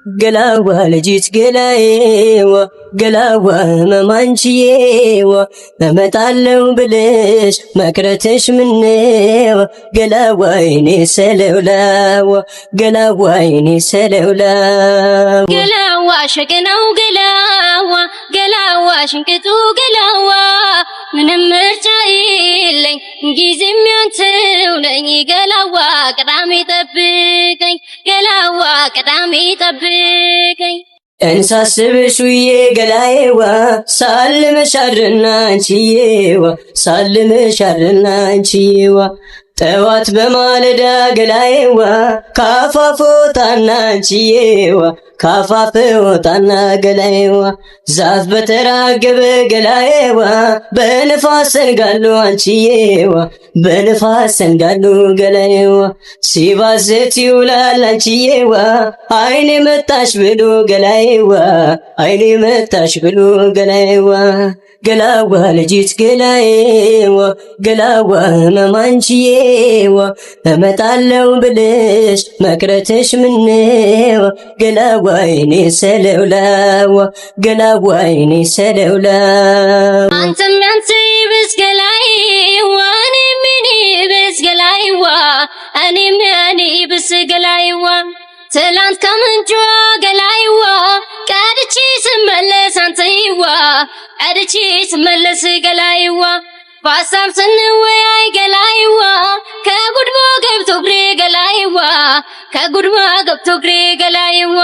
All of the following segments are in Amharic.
ገላዋ ልጅት ገላዬዋ ገላዋ መማንቺዬዋ እመጣለሁ ብለሽ መቅረትሽ ምነው ገላዋ አይኔ ሰለውላዋ ገላዋ አይኔ ሰለውላዋ ገላዋ ሸገናው ገላዋ ገላዋ ሽንቅጡ ገላዋ ምንም ምርጫ የለኝ ጊዜም ያንተው ነኝ ገላዋ ቅዳሜ ጠብቀኝ ገላዋ ቅዳሜ ጠብቀኝ እንሳስብሽ ውዬ ገላዬዋ ሳልምሽ አድርና አንቺዬዋ ሳልምሽ አድርና አንቺዬዋ ጠዋት በማለዳ ገላዬዋ ካፋፍ ወጣና አንቺዬዋ ካፋፍ ወጣና ገላዬዋ ዛፍ በተራገበ ገላዬዋ በንፋስ ሰንጋሉ አንቺዬዋ በንፋስ ሰንጋሉ ገላዬዋ ሲባዘት ይውላል አንቺዬዋ አይኔ መጣሽ ብሎ ገላዬዋ አይኔ መጣሽ ብሎ ገላዬዋ ገላዋ ልጅት ገላዬዋ ገላዋ መማንቺዬዋ እመጣለሁ ብለሽ መቅረትሽ ምነው ገላዋ አይኔ ሰለውላዋ ገላዋ አይኔ ሰለውላዋ አንተም ያንተ ይብስ ገላዬዋ እኔም የኔ ይብስ ገላዬዋ እኔም የኔ ይብስ ገላዬዋ ትላንት ከምንጯ ገላዬዋ ቀድቼ ስመለስ አንተዬዋ ቀድቼ ስመለስ ገላዬዋ በሀሳብ ስንወያይ ገላዬዋ ከጉድማ ገብቶ እግሬ ገላዬዋ ከጉድማ ገብቶ እግሬ ገላዬዋ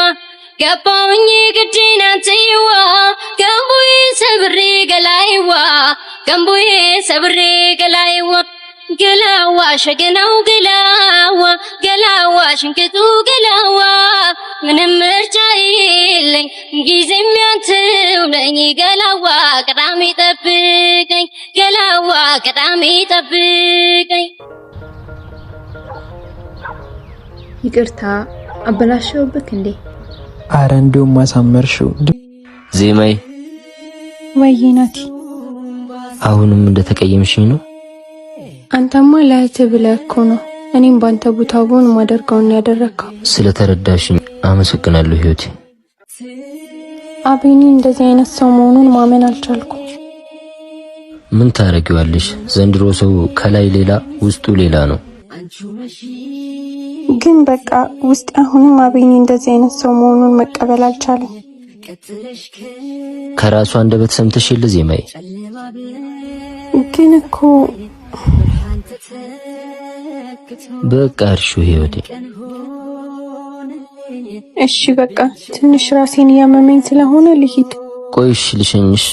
ገባሁኝ ግዴን አንተዬዋ ገንቦዬ ሰብሬ ገላዬዋ ገንቦዬ ሰብሬ ገላዬዋ ገላዋ ሸገናው ገላዋ ገላዋ ሽንቅጡ ገላዋ ምንም ምርጫ የለኝ ጊዜም ያንተው ነኝ ገላዋ ቅዳሜ ጠብቀኝ ገላዋ ቅዳሜ ጠብቀኝ ይቅርታ አበላሸውብክ እንዴ? አረ እንደውም ማሳመርሽው ዜማይ ወይ ናቲ አሁንም እንደተቀየምሽኝ ነው? አንተማ ለእህት ብለህ እኮ ነው እኔም ባንተ ቦታ ብሆን ማደርገውን ያደረከው። ስለተረዳሽኝ አመሰግናለሁ ህይወቴ። አቤኒ እንደዚህ አይነት ሰው መሆኑን ማመን አልቻልኩም። ምን ታረጊዋለሽ? ዘንድሮ ሰው ከላይ ሌላ ውስጡ ሌላ ነው። ግን በቃ ውስጥ አሁንም አቤኒ እንደዚህ አይነት ሰው መሆኑን መቀበል አልቻለም። ከራሱ አንደበት ሰምተሽ የለ ዜማዬ? ግን እኮ በቃ እርሹ ህይወቴ። እሺ በቃ ትንሽ ራሴን ያመመኝ ስለሆነ ልሂድ። ቆይሽ ልሸኝሽ።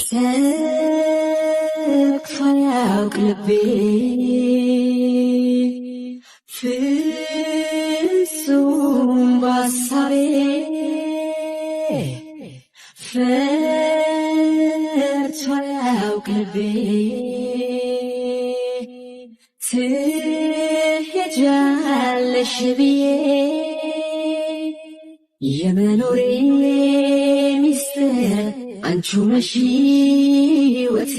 ትሄጃለሽ ብዬ የመኖሬ ሚስጥር አንቺው ነሽ ሕይወቴ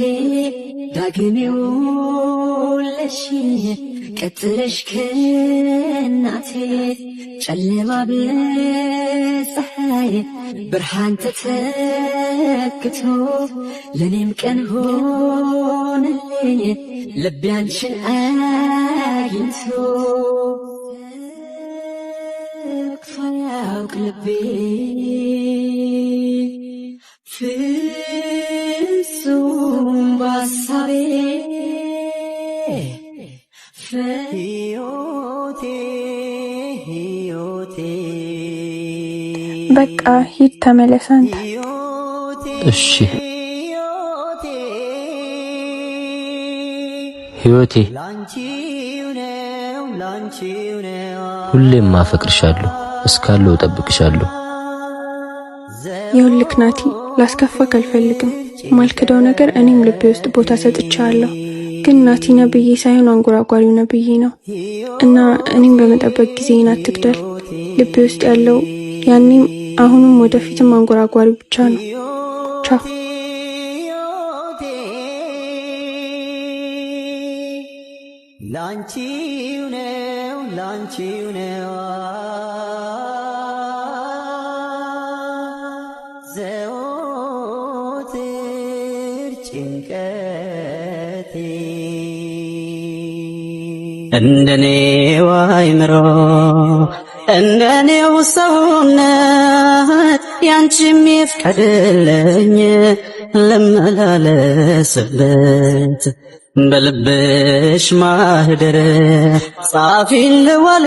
ዳግም የወለድሽ ቀጥለሽ ከእናቴ ጨለማ በፀሐይ ብርሃን ተተክቶ ለኔም ቀን ሆነልኝ ልቤ አንቺን አግኝቶ ያውቅ ልቤ ፍጹም በሀሳቤ በቃ ሂድ ተመለስ አንተ። እሺ ህይወቴ ሁሌም አፈቅርሻለሁ እስካለው እጠብቅሻለሁ። ይኸውልህ ናቲ ላስከፋክ አልፈልግም። ማልክደው ነገር እኔም ልቤ ውስጥ ቦታ ሰጥቻለሁ። ግን ናቲ ነብዬ ሳይሆን አንጎራጓሪው ነብዬ ነው እና እኔም በመጠበቅ ጊዜን አትግደል። ልቤ ውስጥ ያለው ያኔም አሁንም ወደፊትም አንጎራጓሪው ብቻ ነው። ቻው ላንቺው ነው ዘወትር ጭንቀቴ እንደኔው አይምሮ እንደኔው ሰውነት ያንቺም ይፍቀድልኝ ልመላለስበት በልብሽ ማህደር ጻፊን ልዋል